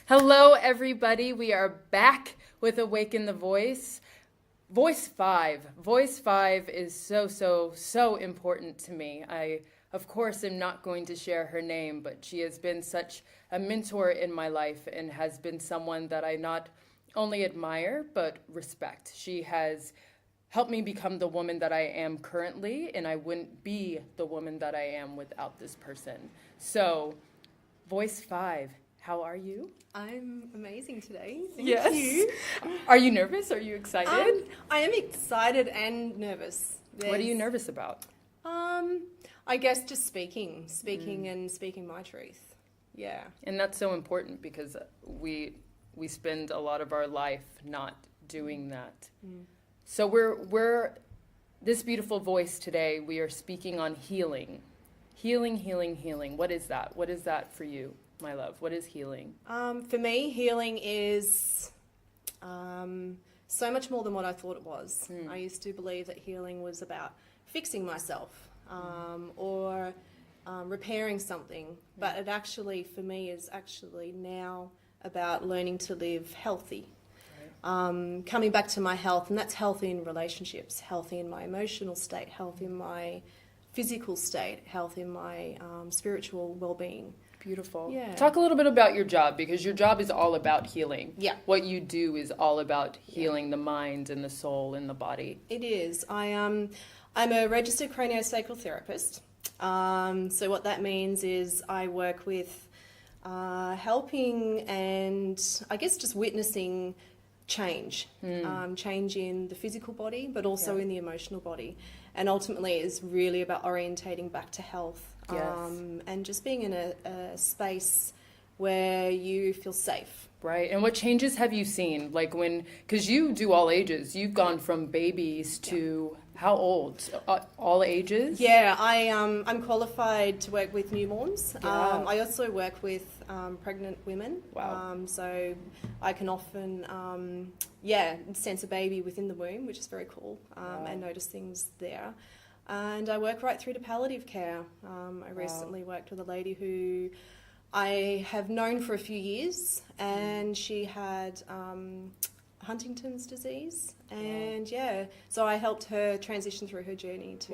Hello, everybody. We are back with Awaken the Voice. Voice 5. Voice 5 is so important to me. I, of course, am not going to share her name, but she has been such a mentor in my life and has been someone that I not only admire, but respect. She has helped me become the woman that I am currently, and I wouldn't be the woman that I am without this person. So, Voice 5. How are you? I'm amazing today. Thank Yes. you. Are you nervous? Are you excited? I am excited and nervous. What are you nervous about? I guess just speaking and speaking my truth. Yeah. And that's so important because we spend a lot of our life not doing that. So we're this beautiful voice today. We are speaking on healing. Healing. What is that? What is that for you, my love? What is healing? For me, healing is so much more than what I thought it was. I used to believe that healing was about fixing myself or repairing something, but it actually, for me, is actually now about learning to live healthy. Coming back to my health, and that's healthy in relationships, healthy in my emotional state, healthy in my physical state, health in my spiritual well-being. Beautiful. Yeah. Talk a little bit about your job, because your job is all about healing. Yeah. What you do is all about healing the mind and the soul and the body. It is. I'm a registered craniosacral therapist. So what that means is I work with helping and I guess just witnessing change. Change in the physical body, but also in the emotional body. And ultimately it's really about orientating back to health. And just being in a space where you feel safe. Right. And what changes have you seen? Like because you do all ages. You've gone from babies to how old? All ages? Yeah, I'm qualified to work with newborns. Yeah. I also work with pregnant women. Wow. So I can often, sense a baby within the womb, which is very cool, and notice things there. And I work right through to palliative care. I recently worked with a lady who I have known for a few years, and she had Huntington's disease, and so I helped her transition through her journey to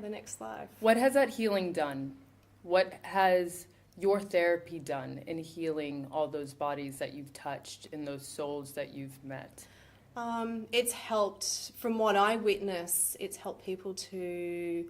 the next life. What has that healing done? What has your therapy done in healing all those bodies that you've touched and those souls that you've met? It's helped, from what I witness, it's helped people to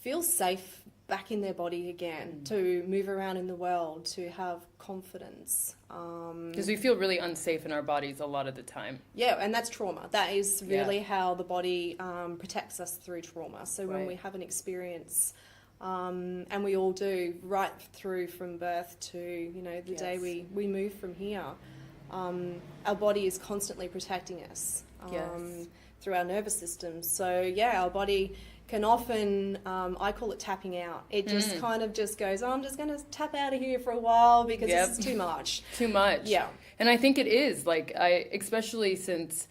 feel safe back in their body again, to move around in the world, to have confidence. Because we feel really unsafe in our bodies a lot of the time. Yeah, and that's trauma. That is really how the body protects us through trauma. So when we have an experience, and we all do, right through from birth to, the day we move from here, our body is constantly protecting us through our nervous system. So our body can often, I call it tapping out. It just kind of just goes, I'm just going to tap out of here for a while because this is too much. Too much. Yeah. And I think it is, especially since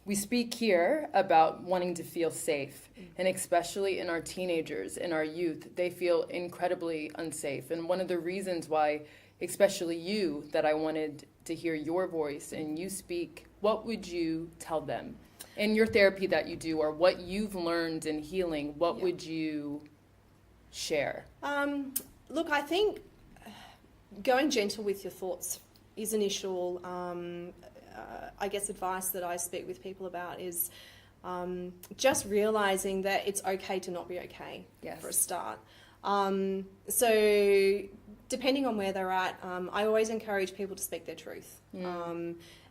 we speak here about wanting to feel safe, and especially in our teenagers, in our youth, they feel incredibly unsafe. And one of the reasons why, especially you, that I wanted to hear your voice and you speak, what would you tell them? In your therapy that you do, or what you've learned in healing, what would you share? Look, I think going gentle with your thoughts is initial, advice that I speak with people about is just realising that it's okay to not be okay for a start. So depending on where they're at, I always encourage people to speak their truth.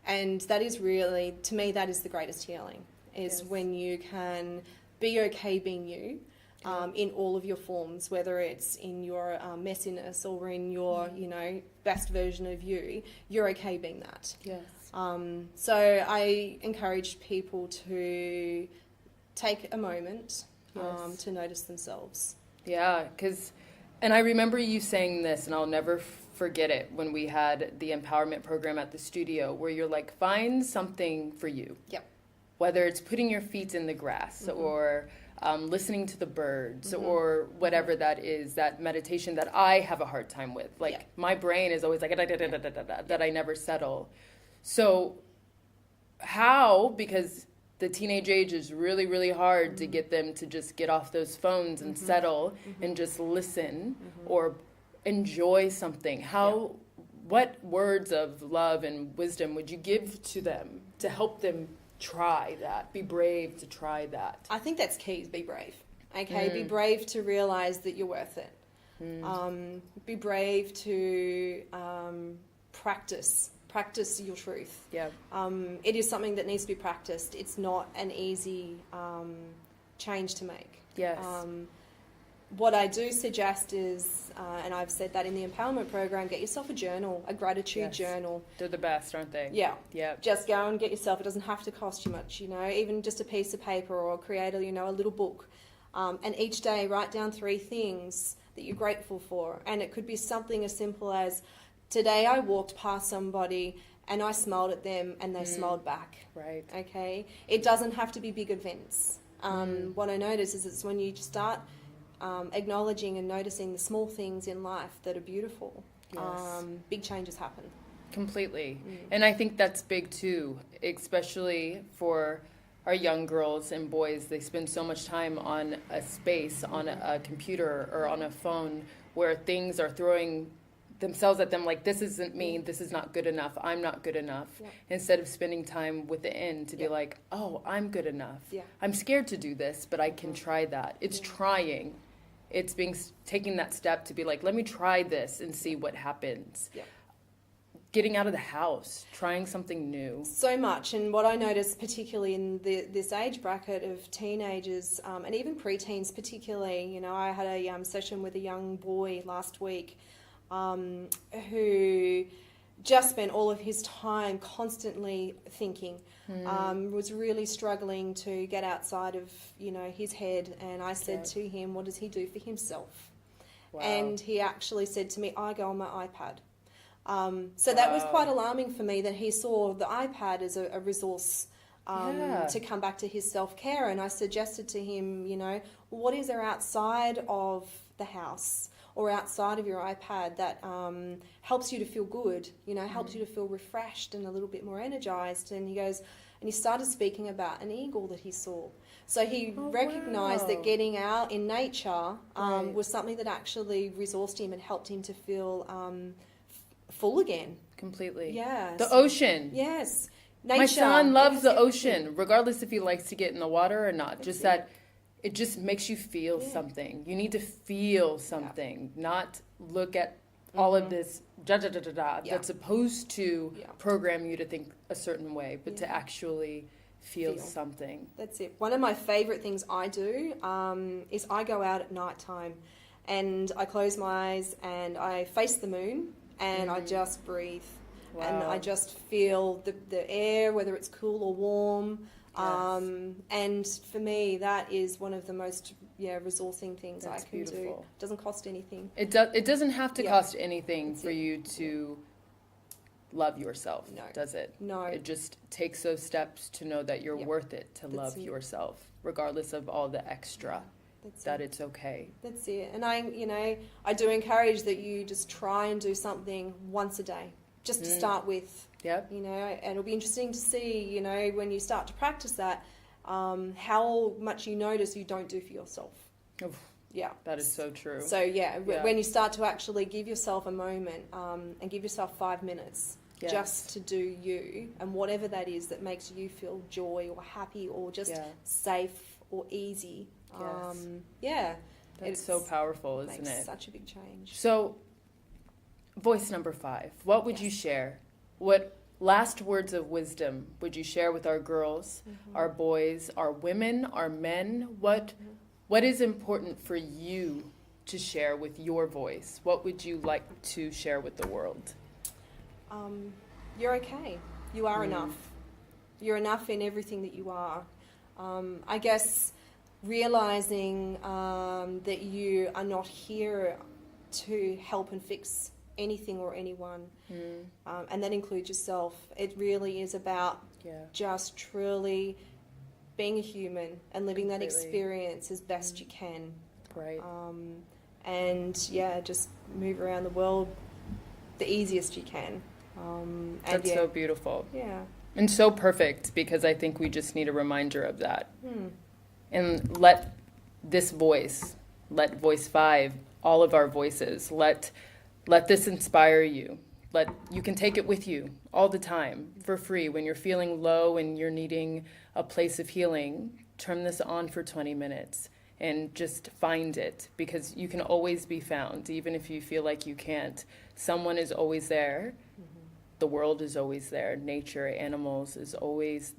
And that is really, to me, that is the greatest healing, is when you can be okay being you in all of your forms, whether it's in your messiness or in your, best version of you, you're okay being that. Yes. So I encourage people to take a moment to notice themselves. Yeah, and I remember you saying this, and I'll never forget it, when we had the empowerment program at the studio, where you're like, find something for you. Yep. Whether it's putting your feet in the grass or listening to the birds or whatever that is, that meditation that I have a hard time with. Like my brain is always like that I never settle. So how, because the teenage age is really, really hard to get them to just get off those phones and settle and just listen or enjoy something. What words of love and wisdom would you give to them to help them try that, be brave to try that? I think that's key, is be brave. Okay, be brave to realize that you're worth it. Be brave to practice your truth. Yeah. It is something that needs to be practiced. It's not an easy change to make. Yes. What I do suggest is, and I've said that in the empowerment program, get yourself a journal, a gratitude journal. They're the best, aren't they? Yeah. Yeah. Just go and get yourself. It doesn't have to cost you much, even just a piece of paper, or create a little book. And each day write down 3 things that you're grateful for. And it could be something as simple as, today I walked past somebody and I smiled at them and they smiled back. Right. Okay. It doesn't have to be big events. What I notice is it's when you start acknowledging and noticing the small things in life that are beautiful, big changes happen. Completely. And I think that's big too, especially for our young girls and boys. They spend so much time on a space, on a computer or on a phone, where things are throwing themselves at them like, this isn't me, this is not good enough, I'm not good enough, instead of spending time within to be like, oh, I'm good enough. I'm scared to do this, but I can try that. It's trying. It's taking that step to be like, let me try this and see what happens. Getting out of the house, trying something new. So much. And what I noticed particularly in this age bracket of teenagers, and even preteens particularly, I had a session with a young boy last week who just spent all of his time constantly thinking, was really struggling to get outside of, his head. And I said to him, what does he do for himself? Wow. And he actually said to me, I go on my iPad. So that was quite alarming for me, that he saw the iPad as a resource to come back to his self-care. And I suggested to him, what is there outside of the house or outside of your iPad that helps you to feel good, helps you to feel refreshed and a little bit more energized? And he goes, and he started speaking about an eagle that he saw. So he recognized that getting out in nature was something that actually resourced him and helped him to feel full again. Completely. Yes. The ocean. Yes. Nature. My son loves the ocean, regardless if he likes to get in the water or not. Just that it just makes you feel something. You need to feel something, not look at all of this that's supposed to program you to think a certain way, but to actually feel something. That's it. One of my favorite things I do is I go out at night time and I close my eyes and I face the moon and I just breathe. Wow. And I just feel the air, whether it's cool or warm. And for me, that is one of the most resourcing things I can do. It doesn't cost anything. It doesn't have to cost anything for you to love yourself, does it? No. It just takes those steps to know that you're worth it, to love yourself, regardless of all the extra. It's okay. That's it. And I do encourage that you just try and do something once a day, just to start with. Yep. And it'll be interesting to see, when you start to practice that, how much you notice you don't do for yourself. Oof. Yeah. That is so true. So, when you start to actually give yourself a moment and give yourself 5 minutes just to do you, and whatever that is that makes you feel joy or happy or just safe or easy. That's so powerful, isn't it? Makes such a big change. So, voice number 5. What would you share? What last words of wisdom would you share with our girls, our boys, our women, our men? What is important for you to share with your voice? What would you like to share with the world? You're okay. You are enough. You're enough in everything that you are. I guess realizing that you are not here to help and fix anything or anyone, and that includes yourself. It really is about just truly being a human and living that Completely. experience as best you can. Right. And yeah, just move around the world the easiest you can. And That's yeah, so beautiful. yeah. And so perfect, because I think we just need a reminder of that. Hmm. And let this voice, let voice 5, all of our voices, let this inspire you. You can take it with you all the time for free. When you're feeling low and you're needing a place of healing, turn this on for 20 minutes and just find it, because you can always be found, even if you feel like you can't. Someone is always there. The world is always there. Nature, animals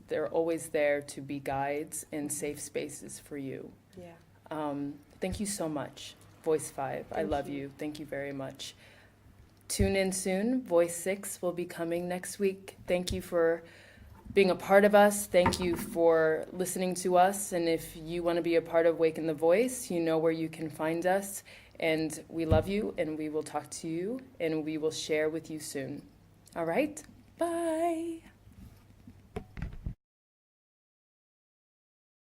they're always there to be guides and safe spaces for you. Yeah. Thank you so much, Voice 5. I Thank love you. you. Thank you very much. Tune in soon. Voice 6 will be coming next week. Thank you for being a part of us. Thank you for listening to us. And if you want to be a part of Awaken the Voice, you know where you can find us. And we love you, and we will talk to you, and we will share with you soon. All right? Bye.